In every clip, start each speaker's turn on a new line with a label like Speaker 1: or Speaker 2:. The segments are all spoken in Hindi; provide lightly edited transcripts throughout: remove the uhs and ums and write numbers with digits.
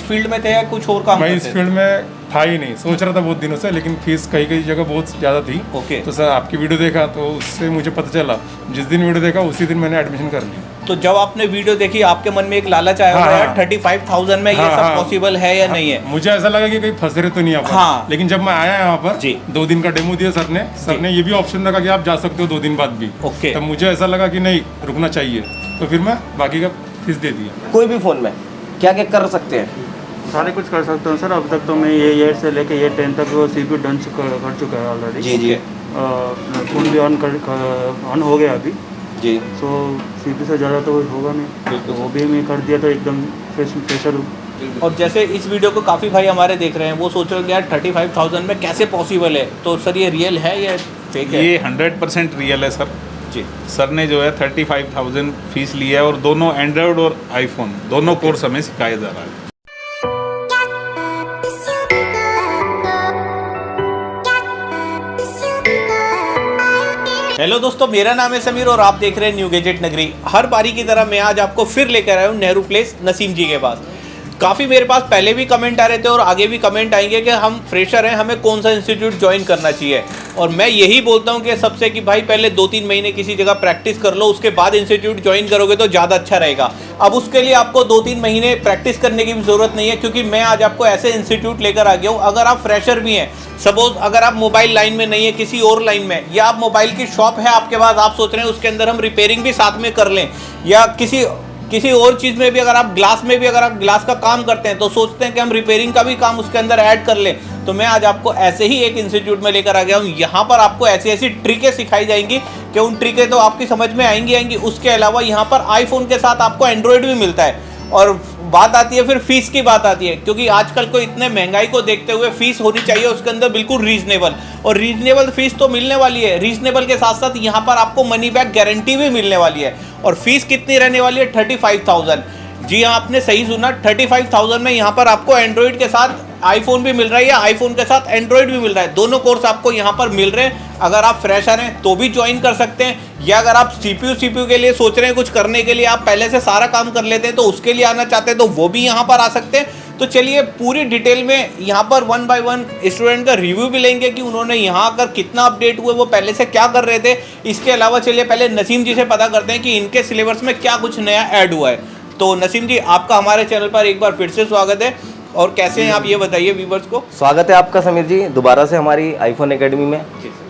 Speaker 1: फील्ड में थे या कुछ और काम
Speaker 2: मैं
Speaker 1: करते
Speaker 2: इस
Speaker 1: थे?
Speaker 2: फील्ड में था ही नहीं, सोच रहा था बहुत दिनों से, लेकिन फीस कई कई जगह बहुत ज़्यादा थी।
Speaker 1: ओके।
Speaker 2: तो सर आपकी वीडियो देखा तो उससे मुझे पता चला, जिस दिन वीडियो देखा उसी दिन मैंने एडमिशन कर लिया।
Speaker 1: तो जब आपने वीडियो देखी आपके मन में एक लालच आया होगा यार 35,000 में ये सब पॉसिबल है या नहीं है?
Speaker 2: मुझे ऐसा लगा कि कहीं फंसे रहे तो नहीं आप।
Speaker 1: हाँ।
Speaker 2: लेकिन जब मैं आया यहाँ पर
Speaker 1: जी।
Speaker 2: 2 दिन का डेमो दिया सर ने ये भी ऑप्शन रखा कि आप जा सकते हो 2 दिन बाद भी।
Speaker 1: ओके।
Speaker 2: तब मुझे ऐसा लगा कि नहीं, रुकना चाहिए, तो फिर मैं बाकी का फीस दे दिया।
Speaker 3: कोई भी फ़ोन में क्या क्या कर सकते हैं?
Speaker 4: सारे कुछ कर सकता हूँ सर। अब तक तो मैं ये ईयर से लेके ये 10 तक वो CPU डन कर चुका है ऑलरेडी।
Speaker 3: जी जी
Speaker 4: फ़ोन भी ऑन हो गया अभी।
Speaker 3: जी।
Speaker 4: सो CPU से ज़्यादा तो होगा नहीं, तो वो भी मैं कर दिया तो एकदम फ्रेशर हूँ।
Speaker 1: और जैसे इस वीडियो को काफ़ी भाई हमारे देख रहे हैं, वो सोच रहे हो कि यार 35,000 में कैसे पॉसिबल है, तो सर ये रियल है या फेक है?
Speaker 5: ये 100% रियल है सर।
Speaker 1: जी।
Speaker 5: सर ने जो है 35,000 फीस ली है और दोनों एंड्रॉयड और आईफोन दोनों कोर्स हमें सिखाया जा रहा है।
Speaker 1: हेलो दोस्तों, मेरा नाम है समीर और आप देख रहे हैं न्यू गैजेट नगरी। हर बारी की तरह मैं आज आपको फिर लेकर आया हूँ नेहरू प्लेस नसीम जी के पास। काफ़ी मेरे पास पहले भी कमेंट आ रहे थे और आगे भी कमेंट आएंगे कि हम फ्रेशर हैं, हमें कौन सा इंस्टीट्यूट ज्वाइन करना चाहिए। और मैं यही बोलता हूं कि सबसे कि भाई पहले 2-3 महीने किसी जगह प्रैक्टिस कर लो, उसके बाद इंस्टीट्यूट ज्वाइन करोगे तो ज़्यादा अच्छा रहेगा। अब उसके लिए आपको 2-3 महीने प्रैक्टिस करने की भी ज़रूरत नहीं है, क्योंकि मैं आज आपको ऐसे इंस्टीट्यूट लेकर आ गया हूँ। अगर आप फ्रेशर भी हैं, सपोज अगर आप मोबाइल लाइन में नहीं है, किसी और लाइन में, या आप मोबाइल की शॉप है आपके पास, आप सोच रहे हैं उसके अंदर हम रिपेयरिंग भी साथ में कर लें, या किसी और चीज़ में भी, अगर आप ग्लास में भी अगर आप ग्लास का काम करते हैं तो सोचते हैं कि हम रिपेयरिंग का भी काम उसके अंदर ऐड कर लें, तो मैं आज आपको ऐसे ही एक इंस्टीट्यूट में लेकर आ गया हूँ। यहाँ पर आपको ऐसी ऐसी ट्रिकें सिखाई जाएंगी कि उन ट्रिकें तो आपकी समझ में आएंगी। उसके अलावा यहाँ पर आईफोन के साथ आपको एंड्रॉयड भी मिलता है। और बात आती है फिर फीस की बात आती है, क्योंकि आजकल को इतने महंगाई को देखते हुए फीस होनी चाहिए उसके अंदर बिल्कुल रीजनेबल, और रीजनेबल फीस तो मिलने वाली है। रीजनेबल के साथ साथ यहाँ पर आपको मनी बैक गारंटी भी मिलने वाली है। और फीस कितनी रहने वाली है? 35,000। जी हाँ, आपने सही सुना, 35,000 में यहाँ पर आपको एंड्रॉयड के साथ आईफोन भी मिल रहा है या आईफोन के साथ एंड्रॉयड भी मिल रहा है। दोनों कोर्स आपको यहाँ पर मिल रहे हैं। अगर आप फ्रेशर हैं तो भी ज्वाइन कर सकते हैं, या अगर आप CPU के लिए सोच रहे हैं कुछ करने के लिए, आप पहले से सारा काम कर लेते हैं तो उसके लिए आना चाहते हैं तो वो भी यहाँ पर आ सकते हैं। तो चलिए पूरी डिटेल में यहाँ पर 1 बाय 1 स्टूडेंट का रिव्यू भी लेंगे कि उन्होंने यहाँ आकर कितना अपडेट हुए, वो पहले से क्या कर रहे थे। इसके अलावा चलिए पहले नसीम जी से पता करते हैं कि इनके सिलेबस में क्या कुछ नया ऐड हुआ है। तो नसीम जी, आपका हमारे चैनल पर एक बार फिर से स्वागत है, और कैसे हैं आप ये बताइए व्यूवर्स को।
Speaker 3: स्वागत है आपका समीर जी दोबारा से हमारी आईफोन एकेडमी में।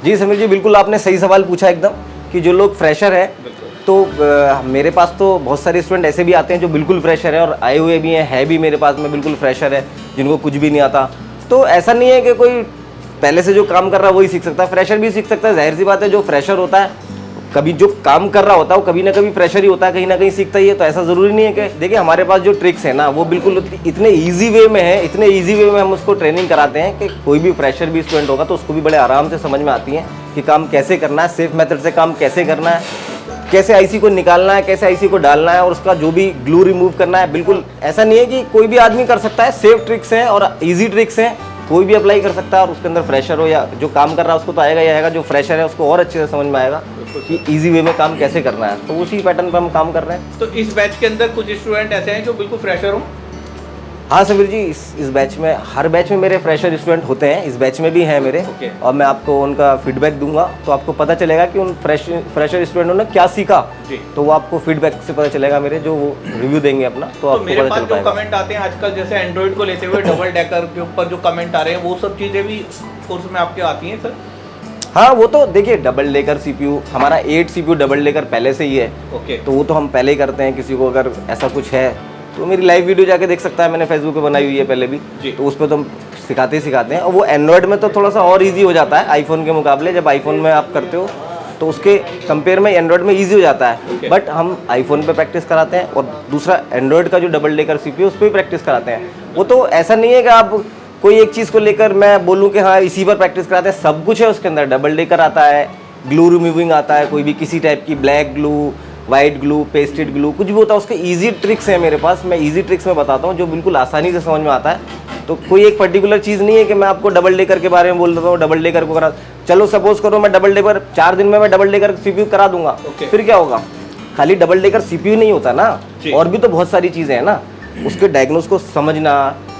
Speaker 3: जी समीर जी, बिल्कुल आपने सही सवाल पूछा एकदम, कि जो लोग फ्रेशर है तो मेरे पास तो बहुत सारे स्टूडेंट ऐसे भी आते हैं जो बिल्कुल फ्रेशर है, और आए हुए भी हैं, है भी मेरे पास में बिल्कुल फ्रेशर है जिनको कुछ भी नहीं आता। तो ऐसा नहीं है कि कोई पहले से जो काम कर रहा है वही सीख सकता है, फ्रेशर भी सीख सकता है। जाहिर सी बात है, जो फ्रेशर होता है कभी जो काम कर रहा होता है वो कभी ना कभी फ्रेशर ही होता है, कहीं ना कहीं सीखता ही है। तो ऐसा ज़रूरी नहीं है कि देखिए हमारे पास जो ट्रिक्स है ना वो बिल्कुल इतने ईजी वे में है, इतने ईजी वे में हम उसको ट्रेनिंग कराते हैं कि कोई भी फ्रेशर भी स्टूडेंट होगा तो उसको भी बड़े आराम से समझ में आती है कि काम कैसे करना है, सेफ मेथड से काम कैसे करना है, कैसे आईसी को निकालना है, कैसे आईसी को डालना है, और उसका जो भी ग्लू रिमूव करना है। बिल्कुल ऐसा नहीं है कि कोई भी आदमी कर सकता है, सेफ ट्रिक्स हैं और ईजी ट्रिक्स हैं, कोई भी अप्लाई कर सकता है। और उसके अंदर फ्रेशर हो या जो काम कर रहा है उसको तो आएगा ही आएगा, जो फ्रेशर है उसको और अच्छे से समझ में आएगा कि इजी वे में काम कैसे करना है। तो उसी पैटर्न पर हम काम कर रहे हैं।
Speaker 1: तो इस बैच के अंदर कुछ स्टूडेंट ऐसे हैं जो बिल्कुल फ्रेशर हो?
Speaker 3: हाँ समीर जी, इस बैच में, हर बैच में मेरे फ्रेशर स्टूडेंट होते हैं, इस बैच में भी हैं मेरे। और मैं आपको उनका फीडबैक दूंगा तो आपको पता चलेगा कि उन फ्रेशर स्टूडेंटों ने क्या सीखा। तो वो आपको फीडबैक से पता चलेगा मेरे, जो वो रिव्यू देंगे अपना, तो आपको
Speaker 1: मेरे
Speaker 3: पता
Speaker 1: पास
Speaker 3: चल
Speaker 1: जो
Speaker 3: पाएगा।
Speaker 1: कमेंट आते हैं आजकल, जैसे एंड्रॉइड को लेते हुए डबल डेकर के ऊपर जो कमेंट आ रहे हैं, वो सब चीज़ें भी कोर्स में आपके आती हैं सर?
Speaker 3: हाँ, वो तो देखिए डबल डेकर CPU, हमारा 8 CPU डबल डेकर पहले से ही है। तो वो तो हम पहले ही करते हैं। किसी को अगर ऐसा कुछ है तो मेरी लाइव वीडियो जाके देख सकता है, मैंने फेसबुक पे बनाई हुई है पहले भी, तो उस पर तो हम सिखाते हैं। और वो एंड्रॉयड में तो थोड़ा सा और इजी हो जाता है आईफोन के मुकाबले। जब आईफोन में आप करते हो तो उसके कंपेयर में एंड्रॉयड में इजी हो जाता है। बट हम आईफोन पे प्रैक्टिस कराते हैं, और दूसरा एंड्रॉयड का जो डबल डेकर CPU उस पर भी प्रैक्टिस कराते हैं। वो तो ऐसा नहीं है कि आप कोई एक चीज़ को लेकर मैं बोलूँ कि हाँ इसी पर प्रैक्टिस कराते हैं, सब कुछ है उसके अंदर। डबल डेकर आता है, ग्लू रिमूविंग आता है, कोई भी किसी टाइप की black glue, white glue, pasted glue, कुछ भी होता है, उसके इजी ट्रिक्स हैं मेरे पास। मैं इजी ट्रिक्स में बताता हूँ जो बिल्कुल आसानी से समझ में आता है। तो कोई एक पर्टिकुलर चीज़ नहीं है कि मैं आपको डबल डेकर के बारे में बोल देता हूँ, डबल डेकर को करा। चलो सपोज करो मैं डबल डेकर 4 दिन में मैं डबल डेकर CPU करा दूंगा, फिर क्या होगा? खाली डबल डेकर CPU नहीं होता ना, और भी तो बहुत सारी चीज़ें हैं ना। उसके डायग्नोस को समझना,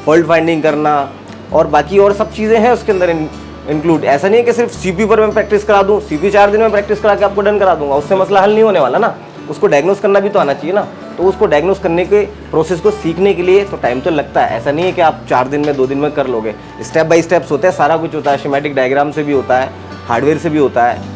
Speaker 3: फॉल्ट फाइंडिंग करना और बाकी और सब चीज़ें हैं उसके अंदर इंक्लूड। ऐसा नहीं है कि सिर्फ सीपीयू पर मैं प्रैक्टिस करा दूँ, सीपीयू 4 दिन में प्रैक्टिस करा के आपको डन करा दूंगा, उससे मसला हल नहीं होने वाला ना। उसको डायग्नोस करना भी तो आना चाहिए ना। तो उसको डायग्नोस करने के प्रोसेस को सीखने के लिए तो टाइम तो लगता है। ऐसा नहीं है कि आप 4 दिन में 2 दिन में कर लोगे। स्टेप बाय स्टेप्स होते हैं, सारा कुछ होता है। स्कीमेटिक डायग्राम से भी होता है, हार्डवेयर से भी होता है,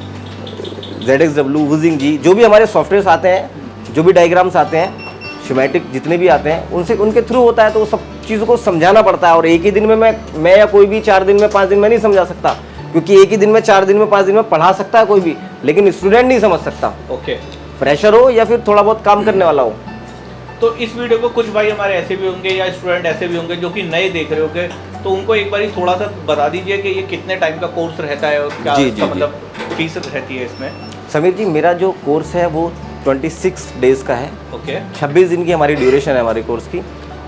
Speaker 3: ZXW, वुजिंग जी, जो भी हमारे सॉफ्टवेयर्स आते हैं, जो भी डायग्राम्स आते हैं, स्कीमेटिक जितने भी आते हैं, उनसे उनके थ्रू होता है। तो वो सब चीज़ों को समझाना पड़ता है। और एक ही दिन में मैं या कोई भी 4 दिन में 5 दिन में नहीं समझा सकता, क्योंकि एक ही दिन में 4 दिन में 5 दिन में पढ़ा सकता है कोई भी, लेकिन स्टूडेंट नहीं समझ सकता।
Speaker 1: ओके,
Speaker 3: फ्रेशर हो या फिर थोड़ा बहुत काम करने वाला हो।
Speaker 1: तो इस वीडियो को कुछ भाई हमारे ऐसे भी होंगे या स्टूडेंट ऐसे भी होंगे जो कि नए देख रहे होंगे, तो उनको एक बार थोड़ा सा बता दीजिए कि ये कितने टाइम का कोर्स रहता है और क्या इसका मतलब फीस रहती है इसमें।
Speaker 3: समीर जी, मेरा जो कोर्स है वो 26 डेज़ का है।
Speaker 1: ओके,
Speaker 3: 26 दिन की हमारी ड्यूरेशन है हमारे कोर्स की।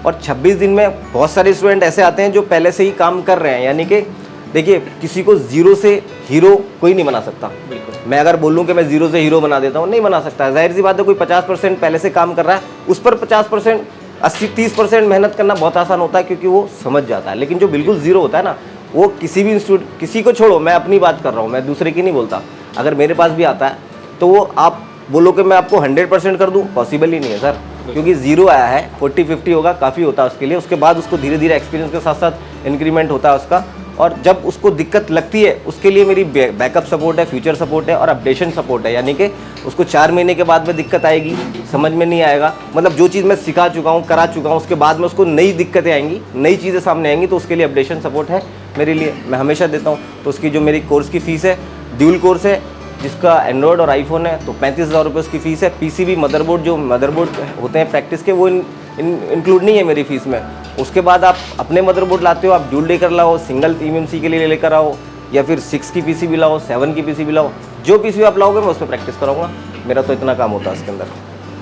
Speaker 3: और 26 दिन में बहुत सारे स्टूडेंट ऐसे आते हैं जो पहले से ही काम कर रहे हैं। यानी कि देखिए, किसी को ज़ीरो से हीरो कोई नहीं बना सकता।
Speaker 1: बिल्कुल।
Speaker 3: मैं अगर बोलूँ कि मैं ज़ीरो से हीरो बना देता हूँ, नहीं बना सकता। जाहिर सी बात है, कोई 50% पहले से काम कर रहा है, उस पर 50% 80-30% मेहनत करना बहुत आसान होता है, क्योंकि वो समझ जाता है। लेकिन जो बिल्कुल ज़ीरो होता है ना, वो किसी भी इंस्टीट्यूट, किसी को छोड़ो, मैं अपनी बात कर रहा हूँ, मैं दूसरे की नहीं बोलता, अगर मेरे पास भी आता है तो वो आप बोलो कि मैं आपको 100% कर दूँ, पॉसिबल ही नहीं है सर। क्योंकि ज़ीरो आया है, 40-50 होगा, काफ़ी होता है उसके लिए। उसके बाद उसको धीरे धीरे एक्सपीरियंस के साथ साथ इंक्रीमेंट होता है उसका। और जब उसको दिक्कत लगती है, उसके लिए मेरी बैकअप सपोर्ट है, फ्यूचर सपोर्ट है और अपडेशन सपोर्ट है। यानी कि उसको 4 महीने के बाद में दिक्कत आएगी, समझ में नहीं आएगा, मतलब जो चीज़ मैं सिखा चुका हूँ, करा चुका हूँ, उसके बाद में उसको नई दिक्कतें आएंगी, नई चीज़ें सामने आएंगी, तो उसके लिए अपडेशन सपोर्ट है मेरे लिए, मैं हमेशा देता हूँ। तो उसकी जो मेरी कोर्स की फ़ीस है, ड्यूल कोर्स है, जिसका एंड्रॉयड और आईफोन है, तो 35,000 रुपये उसकी फ़ीस है। पीसीबी मदरबोर्ड, जो मदरबोर्ड होते हैं प्रैक्टिस के, वो इंक्लूड नहीं है मेरी फ़ीस में। उसके बाद आप अपने मदरबोर्ड लाते हो, आप ड्यूल लेकर लाओ, सिंगल TMMC के लिए लेकर आओ, या फिर 6 की पीसीबी लाओ, 7 की पीसीबी लाओ, जो पीसीबी आप लाओगे मैं उस पर प्रैक्टिस कराऊंगा। मेरा तो इतना काम होता है इसके अंदर।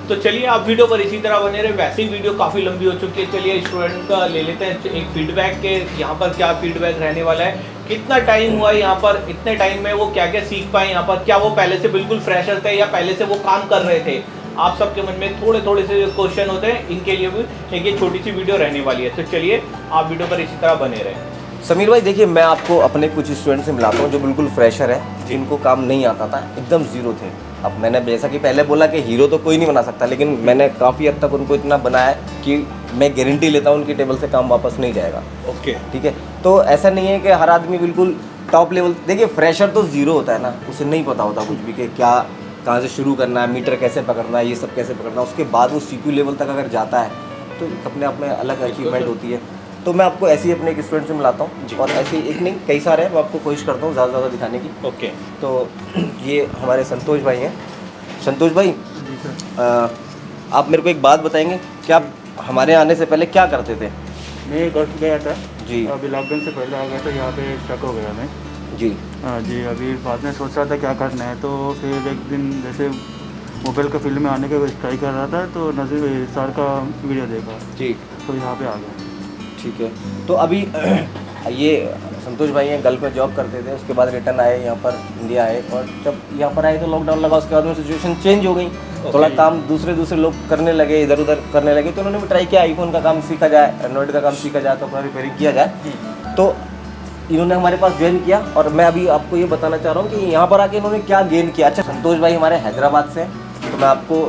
Speaker 1: तो चलिए आप वीडियो पर इसी तरह बने रहे। वैसे ही वीडियो काफ़ी लंबी हो चुकी है। चलिए स्टूडेंट का ले लेते हैं एक फीडबैक के, यहाँ पर क्या फीडबैक रहने वाला है, कितना टाइम हुआ यहाँ पर, इतने टाइम में वो क्या क्या सीख पाए यहाँ पर, क्या वो पहले से बिल्कुल फ्रेशर थे या पहले से वो काम कर रहे थे। आप सबके मन में थोड़े थोड़े से क्वेश्चन होते हैं, इनके लिए भी एक ये छोटी सी वीडियो रहने वाली है। तो चलिए आप वीडियो पर इसी तरह बने रहें।
Speaker 3: समीर भाई देखिए, मैं आपको अपने कुछ स्टूडेंट से मिलाता हूँ जो बिल्कुल फ्रेशर है, जिनको काम नहीं आता था, एकदम ज़ीरो थे। अब मैंने जैसा कि पहले बोला कि हीरो तो कोई नहीं बना सकता, लेकिन मैंने काफ़ी हद तक उनको इतना बनाया कि मैं गारंटी लेता हूँ उनकी टेबल से काम वापस नहीं जाएगा।
Speaker 1: ओके,
Speaker 3: ठीक है। तो ऐसा नहीं है कि हर आदमी बिल्कुल टॉप लेवल, देखिए फ्रेशर तो ज़ीरो होता है ना, उसे नहीं पता होता कुछ भी कि क्या कहाँ से शुरू करना है, मीटर कैसे पकड़ना है, ये सब कैसे पकड़ना है। उसके बाद वो सीपीयू लेवल तक अगर जाता है तो अपने आप में अलग अचीवमेंट होती है। तो मैं आपको ऐसे ही अपने एक स्टूडेंट से मिलाता हूँ, और ऐसे ही एक नहीं कई सारे हैं, मैं आपको कोशिश करता हूँ ज़्यादा ज़्यादा दिखाने की।
Speaker 1: ओके,
Speaker 3: तो ये हमारे संतोष भाई हैं। संतोष भाई, आप मेरे को एक बात बताएंगे कि आप हमारे आने से पहले क्या करते थे?
Speaker 4: मैं गल्फ गया था
Speaker 3: जी।
Speaker 4: अभी लॉकडाउन से पहले आ गया था, यहाँ पे स्टक हो गया मैं।
Speaker 3: जी
Speaker 4: हाँ जी, अभी बाद में सोच रहा था क्या करना है, तो फिर एक दिन जैसे मोबाइल का फील्ड में आने का ट्राई कर रहा था, तो नज़ीर सर का वीडियो देखा,
Speaker 3: जी,
Speaker 4: तो यहाँ पे आ गया।
Speaker 3: ठीक है। तो अभी ये संतोष भाई हैं, गल्फ में जॉब करते थे, उसके बाद रिटर्न आए यहाँ पर, इंडिया आए, और जब यहाँ पर आए तो लॉकडाउन लगा, उसके बाद में सिचुएशन चेंज हो गई। थोड़ा काम दूसरे लोग करने लगे, इधर उधर करने लगे, तो उन्होंने भी ट्राई किया आईफोन का काम सीखा जाए, एंड्रॉयड का काम सीखा जाए, तो अपना रिपेयरिंग किया जाए। तो इन्होंने हमारे पास ज्वाइन किया, और मैं अभी आपको ये बताना चाह रहा हूँ कि यहाँ पर आके इन्होंने क्या गेन किया। अच्छा, संतोष भाई हमारे हैदराबाद से हैं, तो मैं आपको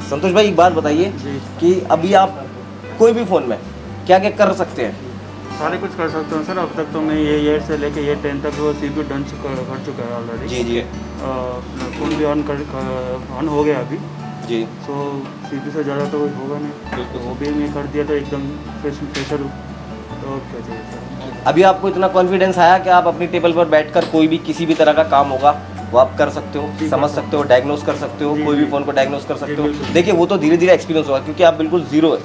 Speaker 3: संतोष भाई एक बात बताइए कि अभी आप कोई भी फ़ोन में क्या क्या कर सकते हैं?
Speaker 4: सारे कुछ कर सकता हूँ सर। अब तक तो मैं ये 8 से लेके ये 10 तक वो CPU डन कर चुका है ऑलरेडी।
Speaker 3: जी जी
Speaker 4: फ़ोन भी ऑन हो गया अभी
Speaker 3: जी।
Speaker 4: तो CPU से ज़्यादा तो होगा नहीं, तो वो भी मैं कर दिया, तो एकदम फ्रेशर हूँ। तो क्या चाहिए सर?
Speaker 3: अभी आपको इतना कॉन्फिडेंस आया कि आप अपनी टेबल पर बैठकर कोई भी किसी भी तरह का काम होगा वो आप कर सकते हो, समझ सकते हो, डायग्नोस कर सकते हो, कोई भी फ़ोन को डायग्नोस कर सकते हो। देखिए, वो तो धीरे धीरे एक्सपीरियंस होगा, क्योंकि आप बिल्कुल ज़ीरो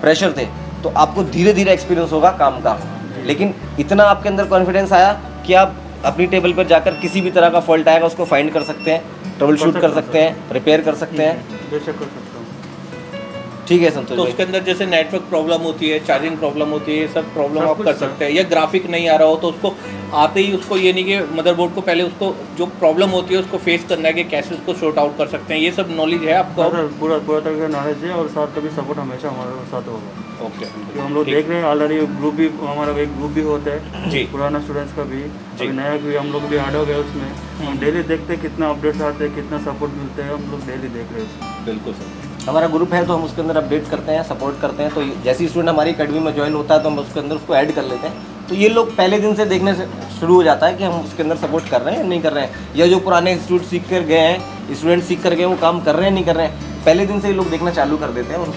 Speaker 3: फ्रेशर थे, तो आपको धीरे धीरे एक्सपीरियंस होगा काम का। लेकिन इतना आपके अंदर कॉन्फिडेंस आया कि आप अपनी टेबल पर जाकर किसी भी तरह का फॉल्ट आएगा उसको फाइंड कर सकते हैं, ट्रबल शूट कर सकते हैं, रिपेयर कर सकते हैं।
Speaker 4: बेशक कर सकता हूँ।
Speaker 3: ठीक है संतोष
Speaker 1: तो
Speaker 3: भाई।
Speaker 1: उसके अंदर जैसे नेटवर्क प्रॉब्लम होती है, चार्जिंग प्रॉब्लम होती है, ये सब प्रॉब्लम
Speaker 4: सब
Speaker 1: आप
Speaker 4: कुछ
Speaker 1: कर
Speaker 4: सर।
Speaker 1: सकते हैं। या ग्राफिक नहीं आ रहा हो तो उसको आते ही उसको ये नहीं कि मदरबोर्ड को पहले उसको जो प्रॉब्लम होती है उसको फेस करना है कि कैसे उसको शॉर्ट आउट कर सकते हैं, ये सब नॉलेज है आपको?
Speaker 4: हाँ सर, पूरा पूरा तरह का नॉलेज है और साथ का भी सपोर्ट हमेशा हमारे साथ होगा।
Speaker 1: ओके
Speaker 4: कि हम लोग देख रहे हैं ऑलरेडी ग्रुप भी, हमारा एक ग्रुप भी होता है
Speaker 1: जी
Speaker 4: पुराना स्टूडेंट्स का भी,
Speaker 1: जी।
Speaker 4: अभी नया भी हम लोग भी ऐड हो गए उसमें। हम डेली देखते हैं कितना अपडेट्स आते हैं, कितना सपोर्ट मिलते हैं, हम लोग डेली देख रहे हैं उसमें।
Speaker 1: बिल्कुल सर।
Speaker 3: हमारा ग्रुप है तो हम उसके अंदर अपडेट करते हैं, सपोर्ट करते हैं। तो जैसे ही स्टूडेंट हमारी अकेडमी में ज्वाइन होता है तो हम उसके अंदर उसको ऐड कर लेते हैं। तो ये लोग पहले दिन से देखने से शुरू हो जाता है कि हम उसके अंदर सपोर्ट कर रहे हैं नहीं कर रहे हैं, या जो पुराने इंस्टीट्यूट सीख कर गए हैं, स्टूडेंट सीख कर गए वो काम कर रहे हैं नहीं कर रहे हैं, पहले दिन से ये लोग देखना चालू कर देते हैं। और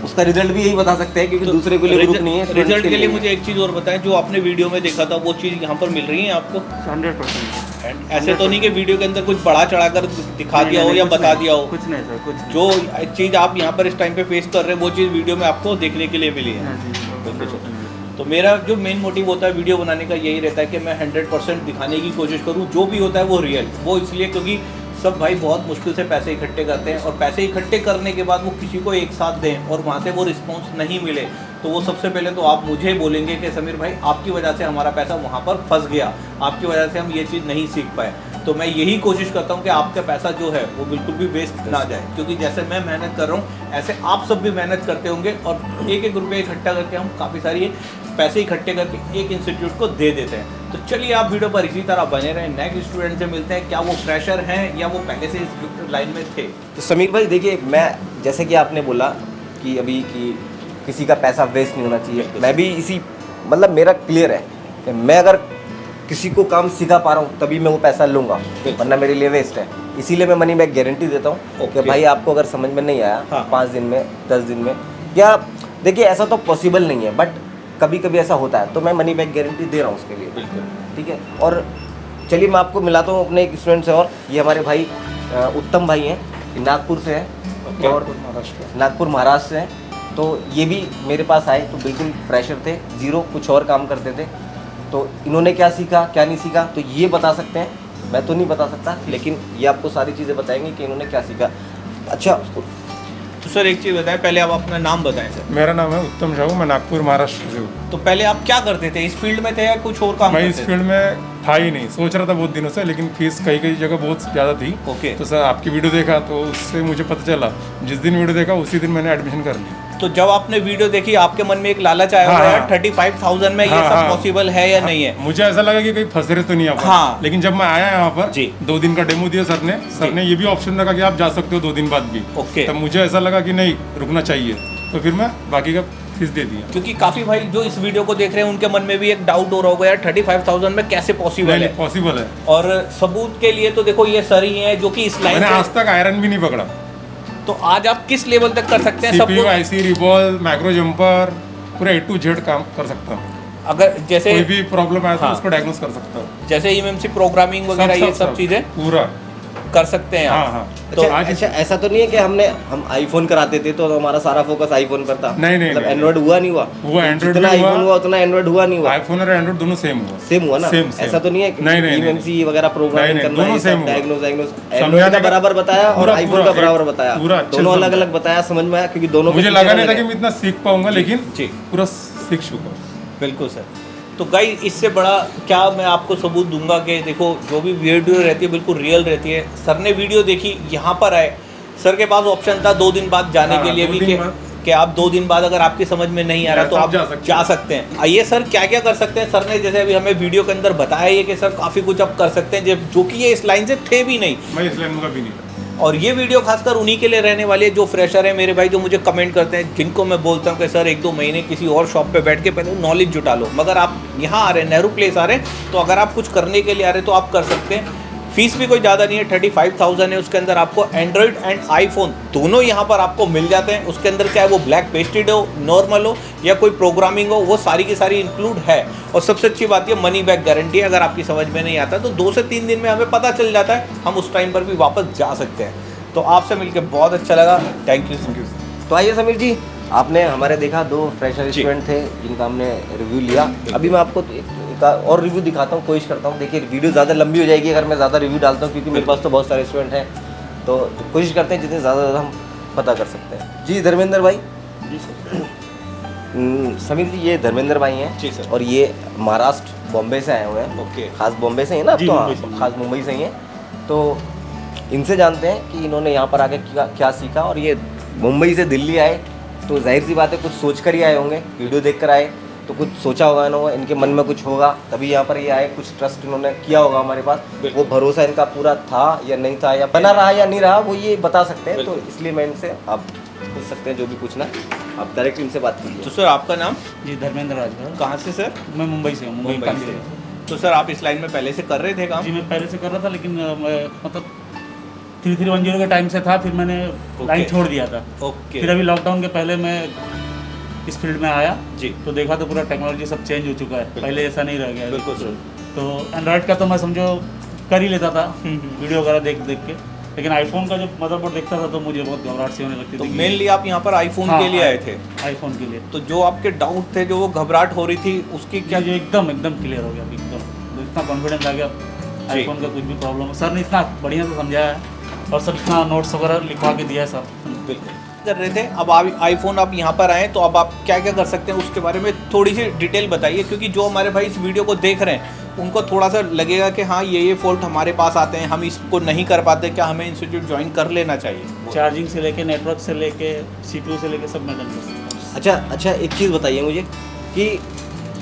Speaker 3: उसका रिजल्ट भी यही बता सकते हैं क्योंकि दूसरे के लिए ग्रुप नहीं है। students
Speaker 1: रिजल्ट के लिए
Speaker 3: लिए
Speaker 1: मुझे एक चीज़ और बताएं, जो आपने वीडियो में देखा था वो चीज़ यहाँ पर मिल रही है आपको?
Speaker 4: 100%।
Speaker 1: And ऐसे तो नहीं कि वीडियो के अंदर कुछ बढ़ा चढ़ा कर दिखा दिया हो या बता दिया हो?
Speaker 4: कुछ नहीं सर, कुछ नहीं।
Speaker 1: जो चीज़ आप यहाँ पर इस टाइम पे फेस कर रहे हैं वो चीज़ वीडियो में आपको देखने के लिए मिली है।
Speaker 4: हाँ जी, 100%।
Speaker 1: तो मेरा जो मेन मोटिव होता है वीडियो बनाने का यही रहता है कि मैं 100% दिखाने की कोशिश करूँ, जो भी होता है वो रियल। वो इसलिए क्योंकि सब भाई बहुत मुश्किल से पैसे इकट्ठे करते हैं, और पैसे इकट्ठे करने के बाद वो किसी को एक साथ दें और वहाँ से वो रिस्पॉन्स नहीं मिले तो वो सबसे पहले तो आप मुझे बोलेंगे कि समीर भाई आपकी वजह से हमारा पैसा वहाँ पर फंस गया, आपकी वजह से हम ये चीज़ नहीं सीख पाए। तो मैं यही कोशिश करता हूँ कि आपका पैसा जो है वो बिल्कुल भी वेस्ट ना जाए, क्योंकि जैसे मैं मेहनत कर रहा हूँ ऐसे आप सब भी मेहनत करते होंगे, और एक एक रुपये इकट्ठा करके हम काफ़ी सारी पैसे इकट्ठे करके एक इंस्टीट्यूट को दे देते हैं। तो चलिए आप वीडियो पर इसी तरह बने रहें, नेक्स्ट स्टूडेंट से मिलते हैं, क्या वो फ्रेशर हैं या वो पहले से इस लाइन में थे।
Speaker 3: तो समीर भाई देखिए, मैं जैसे कि आपने बोला कि अभी कि किसी का पैसा वेस्ट नहीं होना चाहिए, मैं भी इसी मतलब मेरा क्लियर है कि मैं अगर किसी को काम सिखा पा रहा हूँ तभी मैं वो पैसा लूँगा, वरना मेरे लिए वेस्ट है। इसीलिए मैं मनी बैक गारंटी देता हूँ कि भाई आपको अगर समझ में नहीं आया
Speaker 1: हाँ।
Speaker 3: 5 दिन में 10 दिन में, या देखिए ऐसा तो पॉसिबल नहीं है बट कभी कभी ऐसा होता है, तो मैं मनी बैक गारंटी दे रहा हूँ उसके लिए।
Speaker 1: बिल्कुल
Speaker 3: ठीक है। और चलिए मैं आपको मिलाता हूँ अपने एक स्टूडेंट से, और ये हमारे भाई उत्तम भाई हैं, ये नागपुर से हैं और नागपुर महाराष्ट्र से हैं। तो ये भी मेरे पास आए तो बिल्कुल फ्रेशर थे, जीरो कुछ और काम करते थे। तो इन्होंने क्या सीखा क्या नहीं सीखा तो ये बता सकते हैं, मैं तो नहीं बता सकता, लेकिन ये आपको सारी चीज़ें बताएंगे कि इन्होंने क्या सीखा। अच्छा
Speaker 1: तो सर एक चीज़ बताएं, पहले आप अपना नाम बताएं सर।
Speaker 2: मेरा नाम है उत्तम साहू, मैं नागपुर महाराष्ट्र से हूँ।
Speaker 1: तो पहले आप क्या करते थे, इस फील्ड में थे या कुछ और काम
Speaker 2: मैं
Speaker 1: करते
Speaker 2: इस
Speaker 1: थे?
Speaker 2: फील्ड में था ही नहीं, सोच रहा था बहुत दिनों से, लेकिन फीस कई कई जगह बहुत ज़्यादा थी।
Speaker 1: ओके।
Speaker 2: तो सर आपकी वीडियो देखा तो उससे मुझे पता चला, जिस दिन वीडियो देखा उसी दिन मैंने एडमिशन कर ली।
Speaker 1: तो जब आपने वीडियो देखी आपके मन में एक लालच आया
Speaker 2: हाँ,
Speaker 1: होगा,
Speaker 2: हाँ।
Speaker 1: 35,000 में ये
Speaker 2: हाँ,
Speaker 1: सब
Speaker 2: हाँ।
Speaker 1: पॉसिबल है या नहीं है?
Speaker 2: मुझे ऐसा लगा कि कहीं फंसे रहे तो नहीं आप।
Speaker 1: हाँ।
Speaker 2: लेकिन जब मैं आया यहाँ पर
Speaker 1: जी।
Speaker 2: 2 दिन का डेमो दिया सर ने ये भी ऑप्शन रखा कि आप जा सकते हो 2 दिन बाद भी।
Speaker 1: ओके।
Speaker 2: तब मुझे ऐसा लगा कि नहीं, रुकना चाहिए, तो फिर मैं बाकी का फीस दे दिया।
Speaker 1: क्योंकि काफी भाई जो इस वीडियो को देख रहे हैं उनके मन में भी एक डाउट हो रहा होगा यार 35,000 में कैसे पॉसिबल
Speaker 2: नहीं,
Speaker 1: है।
Speaker 2: पॉसिबल है।
Speaker 1: और सबूत के लिए तो देखो ये सर ही हैं जो कि इस लाइन
Speaker 2: मैंने आज
Speaker 1: से,
Speaker 2: तक आयरन भी नहीं पकड़ा।
Speaker 1: तो आज आप किस लेवल तक कर सकते हैं
Speaker 2: सीपीयू,
Speaker 1: सब?
Speaker 2: आईसी, रिबॉल, मैक्रो जंपर, पूरा A to Z काम कर सकता हूँ।
Speaker 1: अगर जैसे
Speaker 2: कोई भी प्रॉब्लम आया तो
Speaker 1: हाँ।
Speaker 2: उसको डायग्नोस कर सकता हूँ।
Speaker 1: जैसे एमएमसी प्रोग्रामिंग वगैरह ये सब चीजें
Speaker 2: पूरा
Speaker 1: कर सकते हैं
Speaker 2: हाँ
Speaker 1: आप।
Speaker 2: हाँ।
Speaker 3: तो
Speaker 2: तो आज
Speaker 3: अच्छा ऐसा तो नहीं है कि हम आईफोन कराते थे तो हमारा सारा फोकस आईफोन पर था?
Speaker 2: नहीं, नहीं,
Speaker 3: मतलब
Speaker 2: नहीं।
Speaker 3: एंड्रॉइड हुआ नहीं हुआ?
Speaker 2: हुआ, Android
Speaker 3: जितना
Speaker 2: भी हुआ।
Speaker 3: आईफोन हुआ उतना एंड्रॉइड हुआ नहीं हुआ?
Speaker 2: आईफोन और एंड्रॉइड दोनों सेम हुआ।
Speaker 3: सेम हुआ ना?
Speaker 2: सेम।
Speaker 3: ऐसा तो नहीं है कि
Speaker 2: नहीं,
Speaker 3: एमएमसी वगैरह प्रोग्रामिंग
Speaker 2: नहीं,
Speaker 3: करना
Speaker 2: दोनों
Speaker 3: है,
Speaker 2: सेम हुआ।
Speaker 3: डायग्नोस एंड्रॉइड
Speaker 2: समझाने
Speaker 3: का
Speaker 2: का
Speaker 3: बराबर बताया और
Speaker 2: पूरा-
Speaker 3: आईफोन
Speaker 2: पूरा
Speaker 3: का बराबर बताया,
Speaker 2: पूरा अच्छे
Speaker 3: दोनों
Speaker 2: से
Speaker 3: अलग
Speaker 2: समझा।
Speaker 3: अलग बताया, समझ में आया क्योंकि दोनों
Speaker 2: मुझे
Speaker 3: के
Speaker 2: लगा
Speaker 3: फीचर
Speaker 2: नहीं था
Speaker 3: अलग
Speaker 2: कि
Speaker 3: है।
Speaker 2: मैं इतना सीख पाऊंगा, लेकिन
Speaker 1: जी।
Speaker 2: पूरा सीख चुका।
Speaker 1: बिल्कुल सर। तो गाइस इससे बड़ा क्या मैं आपको सबूत दूंगा कि देखो जो भी वीडियो रहती है बिल्कुल रियल रहती है। सर ने वीडियो देखी, यहाँ पर आए, सर के पास ऑप्शन था 2 दिन बाद जाने
Speaker 2: हाँ,
Speaker 1: के लिए
Speaker 2: 2
Speaker 1: भी
Speaker 2: दिन
Speaker 1: कि
Speaker 2: बाद।
Speaker 1: कि आप 2 दिन बाद अगर आपकी समझ में नहीं आ रहा तो
Speaker 2: तब
Speaker 1: आप
Speaker 2: जा सकते
Speaker 1: सकते हैं। आइए सर क्या क्या कर सकते हैं। सर ने जैसे अभी हमें वीडियो के अंदर बताया ये कि सर काफ़ी कुछ आप कर सकते हैं जो कि ये इस लाइन से थे भी नहीं।
Speaker 2: मैं इस लाइन में कभी नहीं था।
Speaker 1: और ये वीडियो खासकर उन्हीं के लिए रहने वाली है जो फ्रेशर है मेरे भाई, जो मुझे कमेंट करते हैं, जिनको मैं बोलता हूँ कि सर 1-2 महीने किसी और शॉप पे बैठ के पहले नॉलेज जुटा लो। मगर आप यहाँ आ रहे हैं, नेहरू प्लेस आ रहे हैं, तो अगर आप कुछ करने के लिए आ रहे हैं तो आप कर सकते हैं। फीस भी कोई ज़्यादा नहीं है, 35,000 है। उसके अंदर आपको एंड्रॉइड एंड आईफोन दोनों यहाँ पर आपको मिल जाते हैं। उसके अंदर चाहे वो ब्लैक पेस्टेड हो, नॉर्मल हो या कोई प्रोग्रामिंग हो, वो सारी की सारी इंक्लूड है। और सबसे अच्छी बात ये मनी बैक गारंटी है। अगर आपकी समझ में नहीं आता तो 2 से 3 दिन में हमें पता चल जाता है, हम उस टाइम पर भी वापस जा सकते हैं। तो आपसे मिलकर बहुत अच्छा लगा, थैंक यू।
Speaker 3: तो आइए समीर जी, आपने हमारे देखा 2 फ्रेशर स्टूडेंट थे जिनका हमने रिव्यू लिया। अभी मैं आपको एक और रिव्यू दिखाता हूँ, कोशिश करता हूँ। देखिए वीडियो ज़्यादा लंबी हो जाएगी अगर मैं ज़्यादा रिव्यू डालता हूँ, क्योंकि मेरे पास तो बहुत सारे स्टूडेंट हैं। तो कोशिश करते हैं जितने ज़्यादा हम पता कर सकते हैं। जी धर्मेंद्र भाई।
Speaker 4: जी सर।
Speaker 3: समीर जी, ये धर्मेंद्र भाई हैं
Speaker 1: जी सर।
Speaker 3: और ये महाराष्ट्र बॉम्बे से आए हुए हैं।
Speaker 1: ओके।
Speaker 3: खास बॉम्बे से ही है ना आप
Speaker 4: जी,
Speaker 3: तो?
Speaker 4: मुंबई से।
Speaker 3: हाँ, खास मुंबई से ही हैं। तो इनसे जानते हैं कि इन्होंने यहाँ पर आके क्या सीखा, और ये मुंबई से दिल्ली आए तो जाहिर सी बात है कुछ सोच कर ही आए होंगे, वीडियो देख कर आए तो कुछ सोचा होगा इन्होंने, इनके मन में कुछ होगा तभी यहाँ पर ये आए, कुछ ट्रस्ट इन्होंने किया होगा हमारे पास। वो भरोसा इनका पूरा था या नहीं था, या बना रहा या नहीं रहा, वो ये बता सकते हैं। तो इसलिए मैं इनसे, आप पूछ सकते हैं जो भी पूछना, आप डायरेक्ट इनसे बात कीजिए।
Speaker 1: तो सर आपका नाम?
Speaker 4: जी धर्मेंद्र राजभर।
Speaker 1: कहाँ से सर?
Speaker 4: मैं मुंबई से हूँ, मुंबई
Speaker 1: मुंबई
Speaker 4: कांदी
Speaker 1: से।
Speaker 4: से।
Speaker 1: तो सर आप इस लाइन में पहले से कर रहे थे काम?
Speaker 4: जी मैं पहले से कर रहा था, लेकिन मैं मतलब 3310 के टाइम से था, फिर मैंने लाइन छोड़ दिया था।
Speaker 1: ओके।
Speaker 4: फिर अभी लॉकडाउन के पहले मैं इस फील्ड में आया
Speaker 1: जी।
Speaker 4: तो देखा तो पूरा टेक्नोलॉजी सब चेंज हो चुका है, पहले ऐसा नहीं रह गया है।
Speaker 1: बिल्कुल सर।
Speaker 4: तो एंड्रॉयड का तो मैं समझो कर ही लेता था वीडियो वगैरह देख देख के, लेकिन आईफोन का जब मदरबोर्ड देखता था तो मुझे बहुत घबराहट सी होने लगती
Speaker 1: तो
Speaker 4: थी।
Speaker 1: मेनली आप यहाँ पर आईफोन
Speaker 4: हाँ,
Speaker 1: के लिए आए थे?
Speaker 4: आईफोन के लिए।
Speaker 1: तो जो आपके डाउट थे, जो वो घबराहट हो रही थी, उसकी
Speaker 4: क्या
Speaker 1: क्या?
Speaker 4: जो एकदम क्लियर हो गया, एकदम तो इतना कॉन्फिडेंस आ गया। आईफोन का कुछ भी प्रॉब्लम है, सर ने इतना बढ़िया से समझाया है और सब इतना नोट्स वगैरह लिखवा के दिया है सर।
Speaker 1: बिल्कुल कर रहे थे। अब आप आईफोन आप यहाँ पर आए तो अब आप क्या क्या कर सकते हैं उसके बारे में थोड़ी सी डिटेल बताइए, क्योंकि जो हमारे भाई इस वीडियो को देख रहे हैं उनको थोड़ा सा लगेगा कि हाँ ये फॉल्ट हमारे पास आते हैं, हम इसको नहीं कर पाते, क्या हमें इंस्टीट्यूट ज्वाइन कर लेना चाहिए?
Speaker 4: चार्जिंग से लेके नेटवर्क से लेके CPU से लेके सब मैं डन कर सकता हूँ।
Speaker 3: अच्छा, एक चीज़ बताइए मुझे कि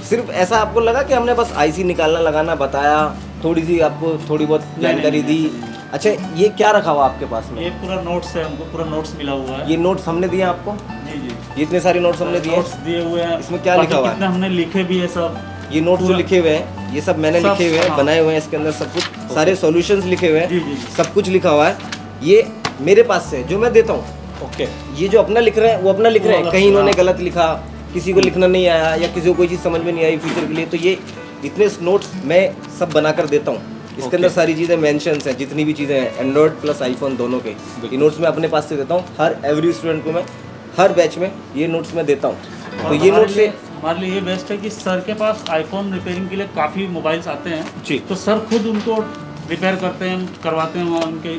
Speaker 3: सिर्फ ऐसा आपको लगा कि हमने बस आईसी निकालना लगाना बताया, थोड़ी सी आपको थोड़ी बहुत जानकारी दी? अच्छा, ये क्या रखा हुआ आपके पास में?
Speaker 4: ये पूरा नोट्स है, हमको पूरा नोट्स मिला हुआ है।
Speaker 3: ये नोट्स हमने दिए आपको?
Speaker 4: जी जी,
Speaker 3: ये इतने सारे नोट्स हमने दिए?
Speaker 4: नोट्स दिए हुए हैं।
Speaker 3: इसमें क्या
Speaker 4: बाकी
Speaker 3: लिखा हुआ है?
Speaker 4: कितने हमने लिखे भी है सब।
Speaker 3: ये नोट्स जो
Speaker 4: पूरा-
Speaker 3: लिखे हुए हैं ये सब मैंने
Speaker 4: सब,
Speaker 3: लिखे हुए हैं,
Speaker 4: हाँ।
Speaker 3: बनाए हुए हैं, इसके अंदर सब कुछ सारे सॉल्यूशंस लिखे हुए
Speaker 4: जी,
Speaker 3: हैं,
Speaker 4: जी।
Speaker 3: सब कुछ लिखा हुआ है। ये मेरे पास से जो मैं देता हूँ,
Speaker 1: ओके।
Speaker 3: ये जो अपना लिख रहे हैं वो अपना लिख रहे हैं,
Speaker 4: अलग
Speaker 3: कहीं
Speaker 4: से,
Speaker 3: इन्होंने
Speaker 4: हाँ।
Speaker 3: गलत लिखा, किसी को लिखना नहीं आया या किसी को कोई चीज़ समझ में नहीं आई फ्यूचर के लिए, तो ये इतने नोट्स मैं सब बना कर देता हूँ। इसके अंदर सारी चीज़ें मेंशंस हैं, जितनी भी चीज़ें हैं एंड्रॉयड प्लस आईफोन दोनों के, ये नोट्स मैं अपने पास से देता हूँ। हर एवरी स्टूडेंट को मैं हर बैच में ये नोट्स मैं देता हूँ। तो ये नोट्स से
Speaker 4: हमारे लिए ये बेस्ट है कि सर के पास आईफोन रिपेयरिंग के लिए काफ़ी मोबाइल्स आते हैं
Speaker 1: जी।
Speaker 4: तो सर खुद उनको रिपेयर करते हैं, करवाते हैं, वहाँ उनके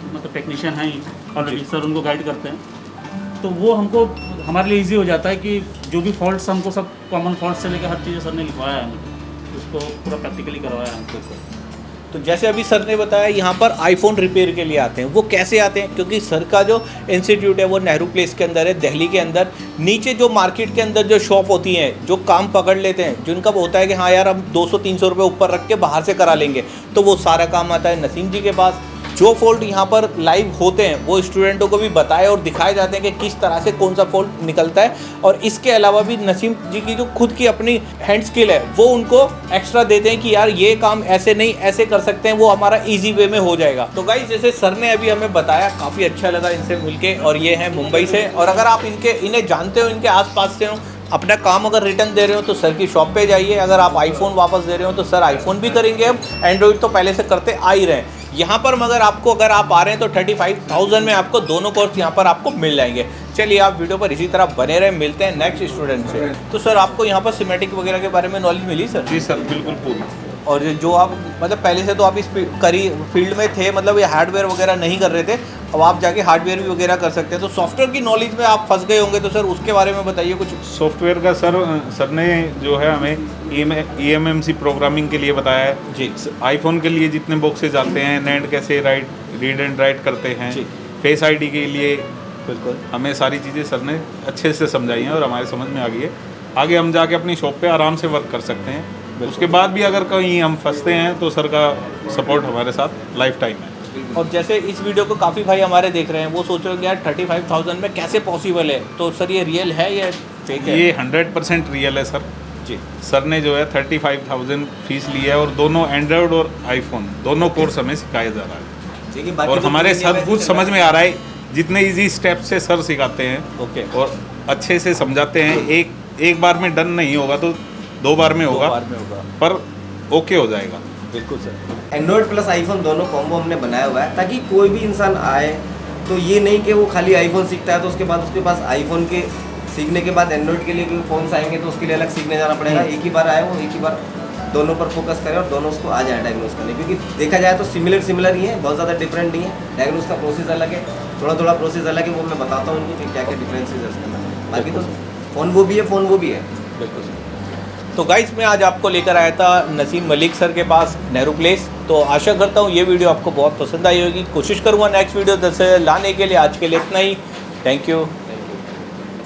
Speaker 4: मतलब टेक्नीशियन हैं ही ऑलरेडी, सर उनको गाइड करते हैं। तो वो हमको हमारे लिए इजी हो जाता है कि जो भी फॉल्ट्स हमको सब कॉमन फॉल्ट से लेकर हर चीज़ सर ने लिखवाया है हमको, उसको पूरा प्रैक्टिकली करवाया है हमको।
Speaker 1: तो जैसे अभी सर ने बताया यहाँ पर आईफोन रिपेयर के लिए आते हैं, वो कैसे आते हैं? क्योंकि सर का जो इंस्टीट्यूट है वो नेहरू प्लेस के अंदर है, दिल्ली के अंदर। नीचे जो मार्केट के अंदर जो शॉप होती हैं, जो काम पकड़ लेते हैं, जिनका होता है कि हाँ यार हम 200-300 रुपये ऊपर रख के बाहर से करा लेंगे, तो वो सारा काम आता है नसीम जी के पास। जो फॉल्ट यहाँ पर लाइव होते हैं वो स्टूडेंटों को भी बताए और दिखाए जाते हैं कि किस तरह से कौन सा फॉल्ट निकलता है। और इसके अलावा भी नसीम जी की जो खुद की अपनी हैंड स्किल है वो उनको एक्स्ट्रा देते हैं कि यार ये काम ऐसे नहीं ऐसे कर सकते हैं, वो हमारा इजी वे में हो जाएगा। तो गाइस जैसे सर ने अभी हमें बताया, काफ़ी अच्छा लगा इनसे मिलके, और ये हैं मुंबई से। और अगर आप इन्हें जानते हो, इनके आसपास से हो, अपना काम अगर रिटर्न दे रहे हो तो सर की शॉप पे जाइए। अगर आप आईफोन वापस दे रहे हो तो सर आईफोन भी करेंगे, अब एंड्रॉइड तो पहले से करते आ ही रहे हैं। यहाँ पर मगर आपको अगर आप आ रहे हैं तो 35,000 में आपको दोनों कोर्स यहाँ पर आपको मिल जाएंगे। चलिए आप वीडियो पर इसी तरह बने रहे, मिलते हैं नेक्स्ट स्टूडेंट से। तो सर आपको यहाँ पर सिमेटिक वगैरह के बारे में नॉलेज मिली सर?
Speaker 5: जी सर, बिल्कुल पूरी।
Speaker 1: और जो आप मतलब पहले से तो आप इस फील्ड में थे, मतलब ये हार्डवेयर वगैरह नहीं कर रहे थे, अब आप जाके हार्डवेयर भी वगैरह कर सकते हैं। तो सॉफ्टवेयर की नॉलेज में आप फंस गए होंगे, तो सर उसके बारे में बताइए कुछ।
Speaker 5: सॉफ्टवेयर का सर ने जो है हमें eMMC प्रोग्रामिंग के लिए बताया है
Speaker 1: जी।
Speaker 5: आईफोन के लिए जितने बॉक्सेज आते हैं, नैंड कैसे रीड एंड राइट करते हैं,
Speaker 1: जी।
Speaker 5: फेस आईडी के लिए
Speaker 1: बिल्कुल
Speaker 5: हमें सारी चीज़ें सर ने अच्छे से समझाई हैं और हमारे समझ में आ गई है। आगे हम जाके अपनी शॉप पे आराम से वर्क कर सकते हैं। उसके बाद भी अगर कहीं हम फंसते हैं तो सर का सपोर्ट हमारे साथ लाइफ टाइम है।
Speaker 1: और जैसे इस वीडियो को काफ़ी भाई हमारे देख रहे हैं, वो सोच रहे हो कि यार 35,000 में कैसे पॉसिबल है, तो सर ये रियल है या फेक है?
Speaker 5: ये 100% रियल है सर।
Speaker 1: जी।
Speaker 5: सर ने जो है 35,000 फीस ली है और दोनों एंड्रॉयड और आईफोन दोनों कोर्स हमें सिखाया जा रहा है।
Speaker 3: देखिए, बाकी
Speaker 5: और
Speaker 3: तो
Speaker 5: हमारे
Speaker 3: दुनिया में
Speaker 5: सब कुछ
Speaker 3: ऐसे चल
Speaker 5: समझ
Speaker 3: रहा
Speaker 5: में आ रहा है, जितने इजी स्टेप से सर सिखाते हैं
Speaker 1: ओके।
Speaker 5: और अच्छे से समझाते हैं। एक बार में डन नहीं होगा तो 2 बार में होगा,
Speaker 1: 2 बार में होगा,
Speaker 5: पर ओके हो जाएगा।
Speaker 1: बिल्कुल सर।
Speaker 3: एंड्रॉयड प्लस आईफोन दोनों कॉम्बो हमने बनाया हुआ है, ताकि कोई भी इंसान आए तो ये नहीं कि वो खाली आईफोन सीखता है तो उसके बाद उसके पास आईफोन के सीखने के बाद एंड्रॉयड के लिए भी फ़ोन्स आएंगे तो उसके लिए अलग सीखने जाना पड़ेगा। एक ही बार आए वो एक ही बार दोनों पर फोकस करें और दोनों उसको आ जाए डायग्नोस करने, क्योंकि देखा जाए तो सिमिलर ही है, बहुत ज़्यादा डिफरेंट नहीं है। डायग्नोस का प्रोसेस अलग है, थोड़ा थोड़ा प्रोसेस अलग है, वो मैं बताता हूँ उनको कि क्या क्या डिफरेंसेस है इसके अंदर। बाकी तो फ़ोन वो भी है, फ़ोन वो भी है।
Speaker 1: बिल्कुल सर। तो गाइस मैं आज आपको लेकर आया था नसीम मलिक सर के पास नेहरू प्लेस। तो आशा करता हूँ ये वीडियो आपको बहुत पसंद आई होगी। कोशिश करूँगा नेक्स्ट वीडियो से लाने के लिए। आज के लिए इतना ही। Thank you.